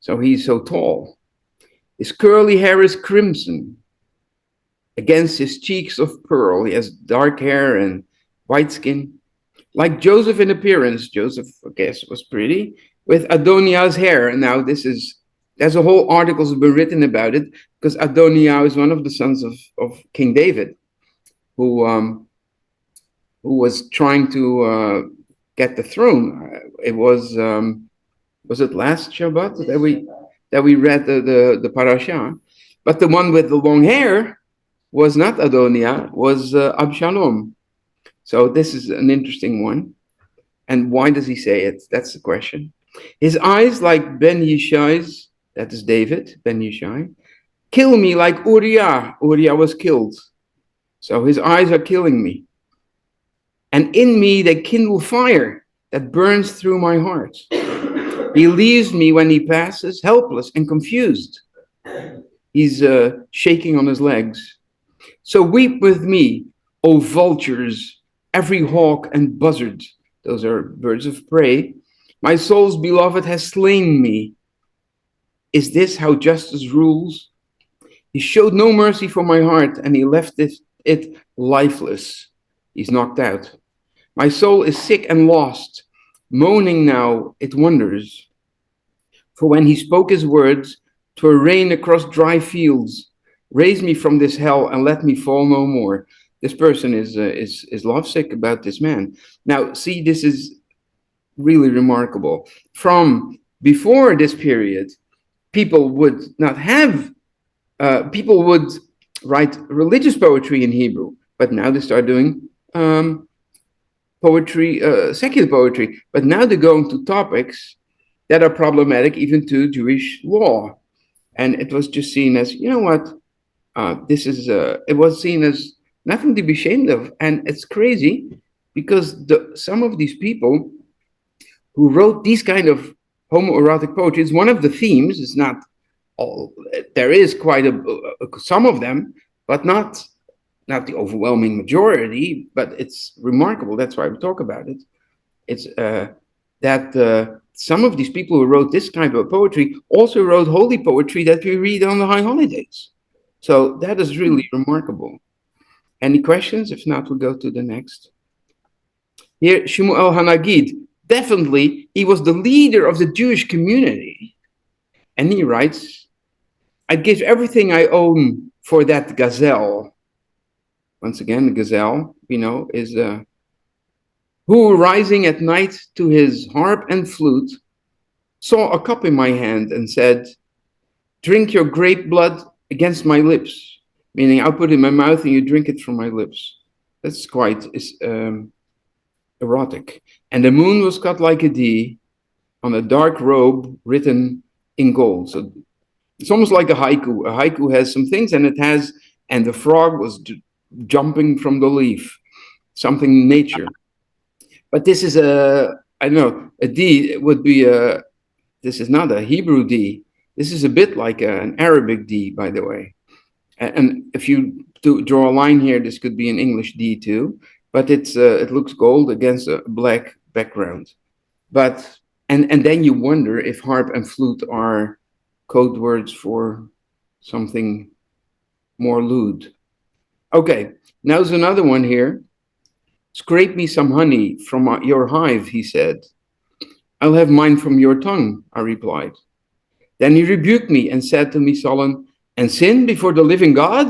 So he's so tall. His curly hair is crimson. Against his cheeks of pearl, he has dark hair and white skin. Like Joseph in appearance, Joseph, I guess, was pretty, with Adoniah's hair. And now there's a whole article that's been written about it, because Adoniah is one of the sons of King David, who was trying to get the throne. It was it last Shabbat that we read the parasha? But the one with the long hair was not Adoniah, was Absalom. So this is an interesting one. And why does he say it? That's the question. His eyes like Ben Yishai's, that is David, Ben Yishai, kill me like Uriah. Uriah was killed. So his eyes are killing me. And in me they kindle fire. that burns through my heart. He leaves me when he passes, helpless and confused. He's shaking on his legs. So weep with me, O vultures, every hawk and buzzard. Those are birds of prey. My soul's beloved has slain me. Is this how justice rules? He showed no mercy for my heart, and he left it lifeless. He's knocked out. My soul is sick and lost. Moaning now, it wonders. For when he spoke his words, 'twere rain across dry fields. Raise me from this hell and let me fall no more. This person is lovesick about this man. Now, see, this is really remarkable. From before this period, people would not have, people would write religious poetry in Hebrew, but now they start doing poetry, secular poetry. But now they're going to topics that are problematic even to Jewish law. And it was just seen as, you know what, it was seen as nothing to be ashamed of. And it's crazy because some of these people who wrote these kind of homoerotic poetry, it's one of the themes, it's not all, there is quite some of them, but not the overwhelming majority, but it's remarkable. That's why we talk about it. It's that some of these people who wrote this kind of poetry also wrote holy poetry that we read on the high holidays. So that is really remarkable. Any questions? If not, we'll go to the next. Here, Shmuel Hanagid, definitely, he was the leader of the Jewish community. And he writes, I'd give everything I own for that gazelle. Once again, the gazelle, we know, is who, rising at night to his harp and flute, saw a cup in my hand and said, drink your grape blood against my lips. Meaning, I'll put it in my mouth and you drink it from my lips. That's quite erotic. And the moon was cut like a D on a dark robe written in gold. So it's almost like a haiku. A haiku has some things, and the frog was jumping from the leaf, something in nature. But this is I don't know, a D, it would be this is not a Hebrew D. This is a bit like an Arabic D, by the way. And if you draw a line here, this could be an English D too, but it looks gold against a black background. But, and then you wonder if harp and flute are code words for something more lewd. Okay, now there's another one here. Scrape me some honey from your hive, he said. I'll have mine from your tongue, I replied. Then he rebuked me and said to me, sullen, and sin before the living God?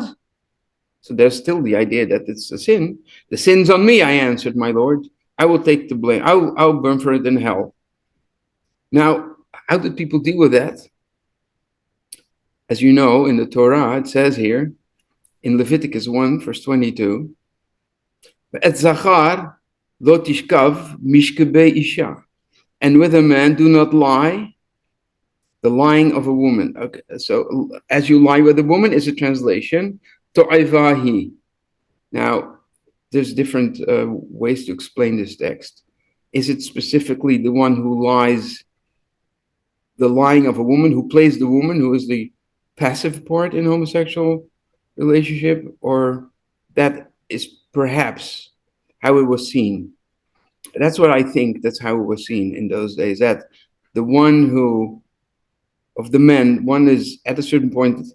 So there's still the idea that it's a sin. The sin's on me, I answered, my Lord. I will take the blame. I'll burn for it in hell. Now, how did people deal with that? As you know, in the Torah, it says here, in Leviticus 1, verse 22, Et zachar lo tishkav mishkebe isha. And with a man, do not lie, the lying of a woman. Okay, so as you lie with a woman is a translation, to'evahi. Now, there's different ways to explain this text. Is it specifically the one who lies, the lying of a woman, who plays the woman, who is the passive part in homosexual relationship, or that is perhaps how it was seen? That's what I think, that's how it was seen in those days, that the one who, of the men, one is at a certain point, so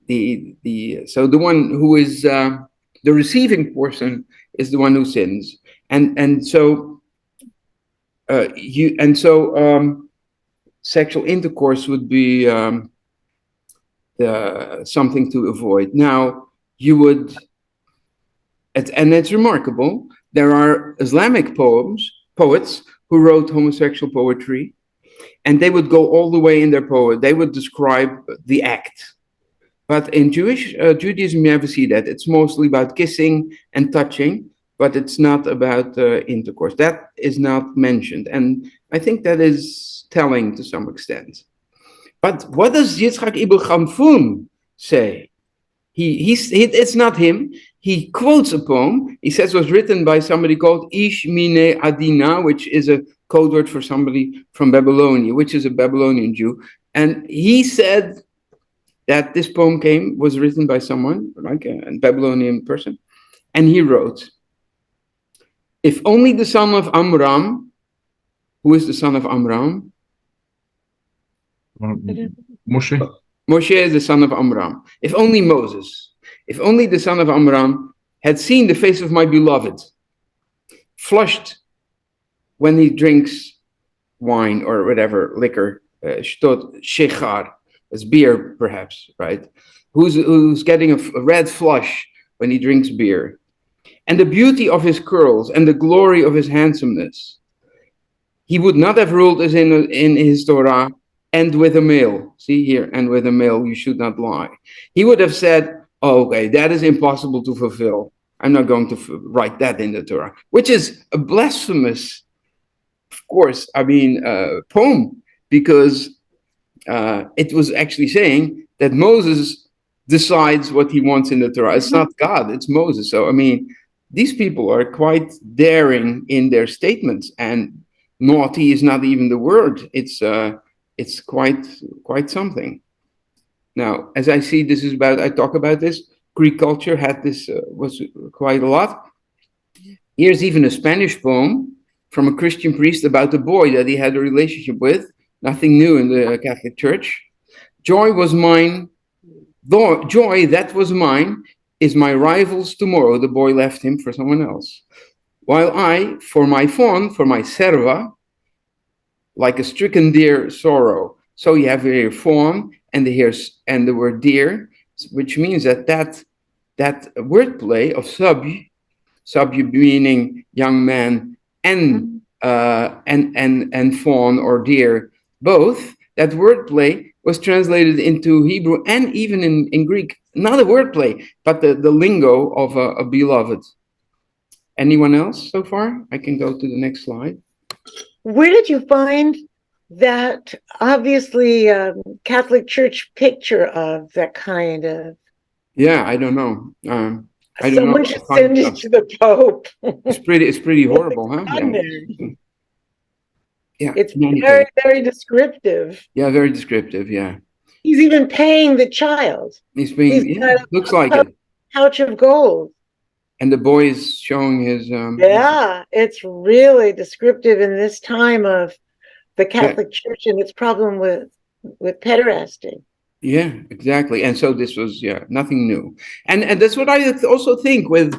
the one who is the receiving person is the one who sins. And so sexual intercourse would be something to avoid. Now, you would, and it's remarkable, there are Islamic poets who wrote homosexual poetry, and they would go all the way in their poet. They would describe the act. But in Judaism, you never see that. It's mostly about kissing and touching, but it's not about intercourse. That is not mentioned. And I think that is telling to some extent. But what does Yitzchak Ibn Khamfun say? It's not him. he quotes a poem. He says it was written by somebody called Ish Mine Adina, which is a code word for somebody from Babylonia, which is a Babylonian Jew. And he said that this poem was written by someone, like a Babylonian person. And he wrote, if only the son of Amram, who is the son of Amram? Moshe. Moshe is the son of Amram. If only Moses, if only the son of Amram had seen the face of my beloved, flushed when he drinks wine or whatever, liquor, shtot, shechar, as beer perhaps, right? Who's getting a red flush when he drinks beer. And the beauty of his curls and the glory of his handsomeness. He would not have ruled as in his Torah, and with a male. See here, and with a male, you should not lie. He would have said, oh, okay, that is impossible to fulfill. I'm not going to write that in the Torah, which is a blasphemous, of course, poem, because it was actually saying that Moses decides what he wants in the Torah. It's not God, it's Moses. So, these people are quite daring in their statements, and naughty is not even the word. It's quite something. Now, as I see, I talk about this. Greek culture had this, was quite a lot. Here's even a Spanish poem from a Christian priest about a boy that he had a relationship with. Nothing new in the Catholic Church. Joy was mine, joy that was mine is my rival's tomorrow. The boy left him for someone else. While I, for my fawn, for my serva, like a stricken deer sorrow. So you have here fawn and the word deer, which means that wordplay of sub meaning young man and fawn or deer, both, that wordplay was translated into Hebrew and even in Greek. Not a wordplay, but the lingo of a beloved. Anyone else so far? I can go to the next slide. Where did you find that obviously Catholic Church picture of that kind of? Yeah, I don't know. Someone should send it to the Pope. It's pretty horrible, huh? Yeah. It's very, very descriptive. Yeah, very descriptive. Yeah. He's even paying the child. He's looks like it. Pouch of gold. And the boy is showing his. It's really descriptive in this time of the Catholic Church and its problem with pederasty. Yeah, exactly. And so this was nothing new. And that's what I also think with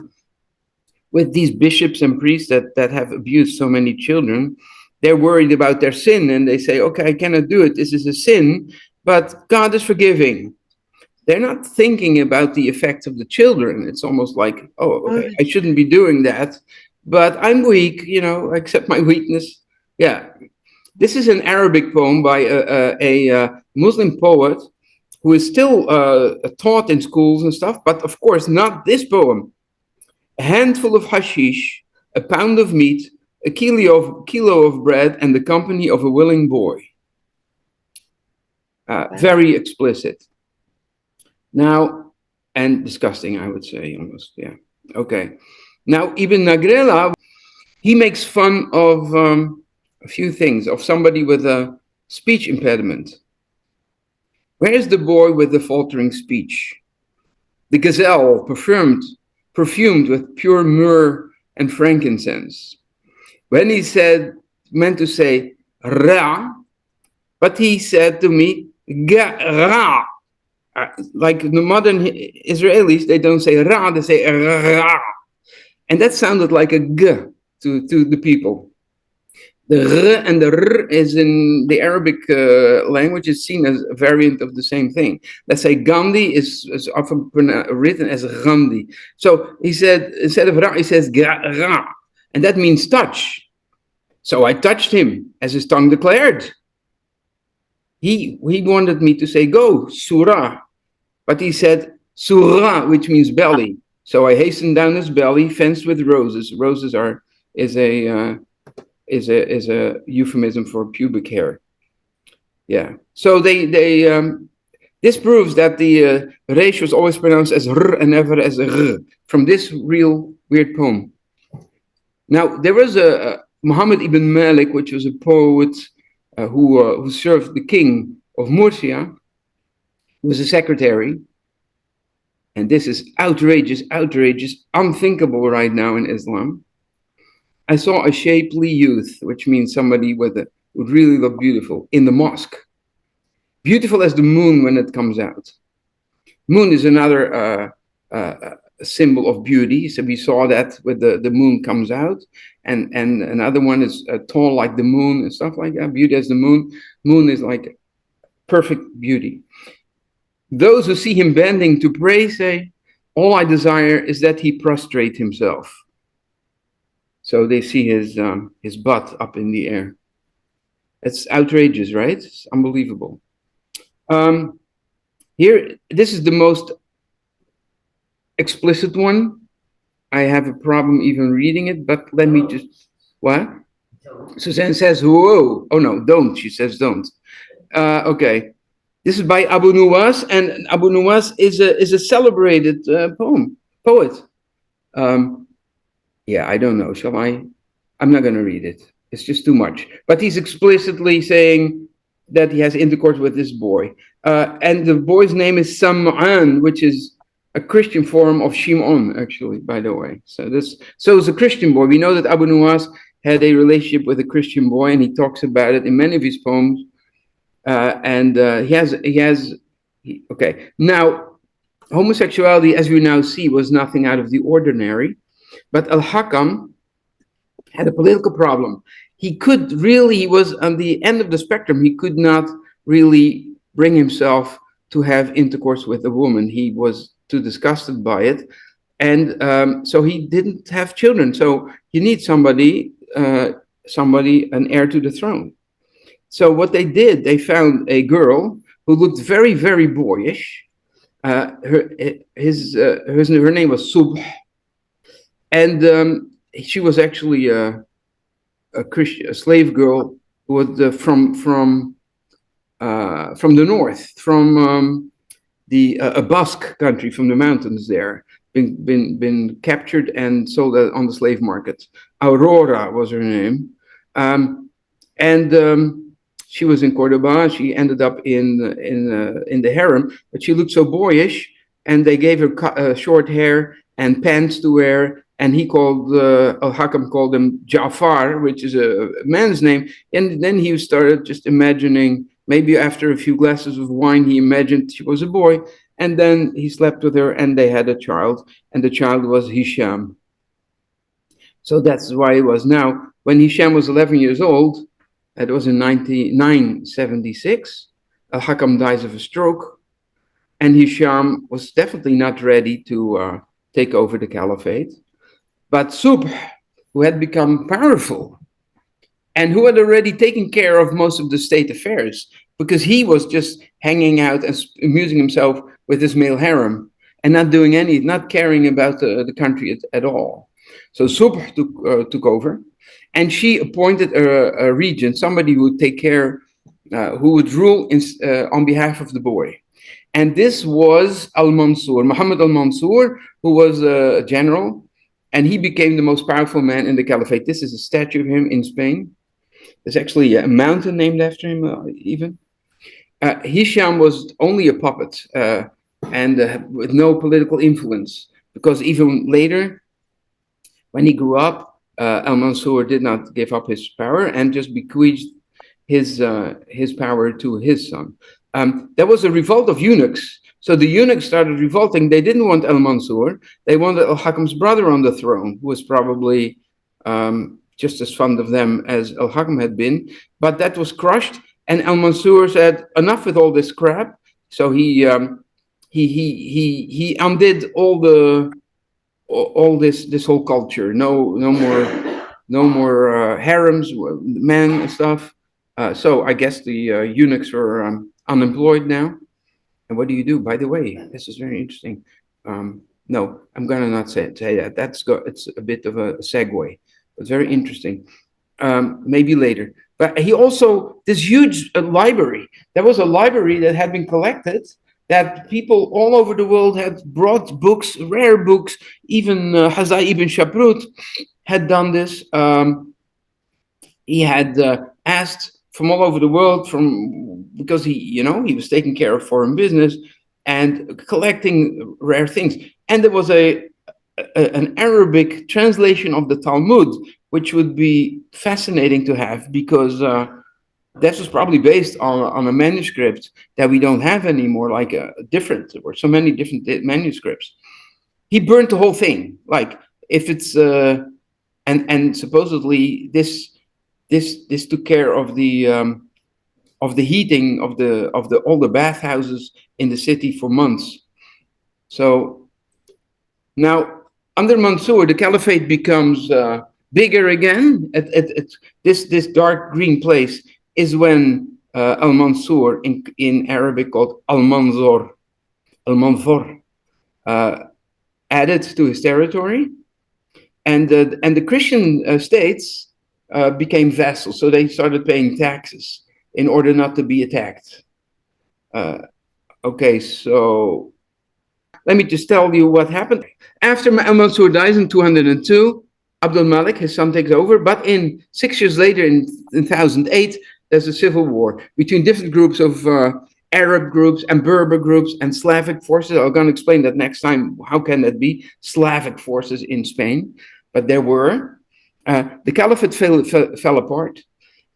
these bishops and priests that have abused so many children. They're worried about their sin and they say, okay, I cannot do it. This is a sin, but God is forgiving. They're not thinking about the effects of the children. It's almost like, oh, okay, I shouldn't be doing that, but I'm weak, accept my weakness. Yeah. This is an Arabic poem by a Muslim poet who is still taught in schools and stuff, but of course not this poem. A handful of hashish, a pound of meat, a kilo of bread, and the company of a willing boy. Very explicit. Now, and disgusting, I would say, almost, yeah. Okay. Now, Ibn Nagrela, he makes fun of a few things, of somebody with a speech impediment. Where is the boy with the faltering speech? The gazelle, perfumed with pure myrrh and frankincense. When he meant to say ra, but he said to me, ra. Like the modern Israelis, they don't say ra, they say ra. And that sounded like a g to the people. The r and the r is in the Arabic language is seen as a variant of the same thing. Let's say Gandhi is often written as Gandhi. So he said, instead of ra, he says ra. And that means touch. So I touched him, as his tongue declared. He wanted me to say, go, surah. But he said, surah, which means belly. So I hastened down his belly, fenced with roses. Roses is a euphemism for pubic hair. Yeah. So they This proves that the resh was always pronounced as r and never as r from this real weird poem. Now, there was a Muhammad ibn Malik, which was a poet who served the king of Murcia, who was a secretary. And this is outrageous, unthinkable right now in Islam. I saw a shapely youth, which means somebody would really look beautiful, in the mosque. Beautiful as the moon when it comes out. Moon is another symbol of beauty. So we saw that with the moon comes out. And another one is tall like the moon and stuff like that. Beauty as the moon. Moon is like perfect beauty. Those who see him bending to pray say, all I desire is that he prostrate himself. So they see his butt up in the air. It's outrageous, right? It's unbelievable. Here, this is the most explicit one. I have a problem even reading it, but let me just, what? Suzanne says, whoa. Oh no, don't. She says don't. Okay. This is by Abu Nuwas, and Abu Nuwas is a celebrated poet. Yeah, I don't know. Shall I? I'm not going to read it. It's just too much. But he's explicitly saying that he has intercourse with this boy. And the boy's name is Sam'an, which is a Christian form of Shimon, actually, by the way. So it's a Christian boy. We know that Abu Nuwas had a relationship with a Christian boy, and he talks about it in many of his poems. Okay. Now, homosexuality, as we now see, was nothing out of the ordinary. But Al-Hakam had a political problem. He was on the end of the spectrum. He could not really bring himself to have intercourse with a woman. He was too disgusted by it. And so he didn't have children. So you need somebody, an heir to the throne. So what they did, they found a girl who looked very, very boyish. Her name was Subh. And she was actually a slave girl who was from the north, from a Basque country, from the mountains there, been captured and sold on the slave market. Aurora was her name, and she was in Cordoba. She ended up in the harem, but she looked so boyish, and they gave her short hair and pants to wear. And he Al-Hakam called him Ja'far, which is a man's name. And then he started just imagining, maybe after a few glasses of wine, he imagined she was a boy. And then he slept with her and they had a child. And the child was Hisham. So that's why it was now. When Hisham was 11 years old, it was in 976, Al-Hakam dies of a stroke. And Hisham was definitely not ready to take over the caliphate. But Subh, who had become powerful and who had already taken care of most of the state affairs, because he was just hanging out and amusing himself with his male harem and not caring about the country at all. So Subh took over, and she appointed a regent, somebody who would take care, who would rule on behalf of the boy. And this was Al-Mansur, Muhammad Al-Mansur, who was a general. And he became the most powerful man in the caliphate. This is a statue of him in Spain. There's actually a mountain named after him, even. Hisham was only a puppet and with no political influence. Because even later, when he grew up, Al-Mansur did not give up his power and just bequeathed his power to his son. There was a revolt of eunuchs. So the eunuchs started revolting. They didn't want Al-Mansur. They wanted Al-Hakam's brother on the throne, who was probably just as fond of them as Al-Hakam had been. But that was crushed. And Al-Mansur said, enough with all this crap. So he undid all this whole culture. No more harems, men and stuff. So I guess the eunuchs were unemployed now. And what do you do? By the way, this is very interesting. No, I'm gonna not say that. It's a bit of a segue. It's very interesting. Maybe later. But he also, this huge library. There was a library that had been collected that people all over the world had brought books, rare books. Even Hazai ibn Shaprut had done this. He had asked from all over the world, because he was taking care of foreign business and collecting rare things. And there was an Arabic translation of the Talmud, which would be fascinating to have, because that was probably based on a manuscript that we don't have anymore, like there were so many different manuscripts. He burnt the whole thing. Like, if it's and supposedly this took care of the heating of all the bathhouses in the city for months. So now, under Mansour, the caliphate becomes bigger again. This dark green place is when Al-Mansur, in Arabic called Al-Manzur, added to his territory. And the Christian states became vassals, so they started paying taxes in order not to be attacked. Okay, so let me just tell you what happened. After Al-Mansur dies in 202, Abdul Malik, his son, takes over. But 6 years later, in 1008, there's a civil war between different groups of Arab groups and Berber groups and Slavic forces. I'm going to explain that next time. How can that be? Slavic forces in Spain. But there were. The caliphate fell apart.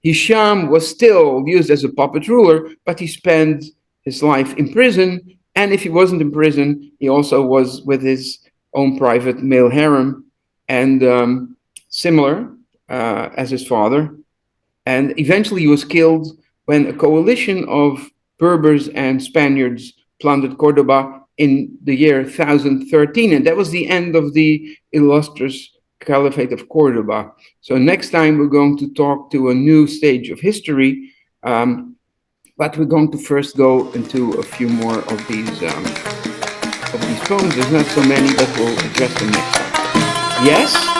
Hisham was still used as a puppet ruler, but he spent his life in prison. And if he wasn't in prison, he also was with his own private male harem, and similar as his father. And eventually he was killed when a coalition of Berbers and Spaniards plundered Cordoba in the year 1013. And that was the end of the illustrious Caliphate of Cordoba. So next time we're going to talk to a new stage of history, but we're going to first go into a few more of these poems. There's not so many, but we'll address them next time. Yes?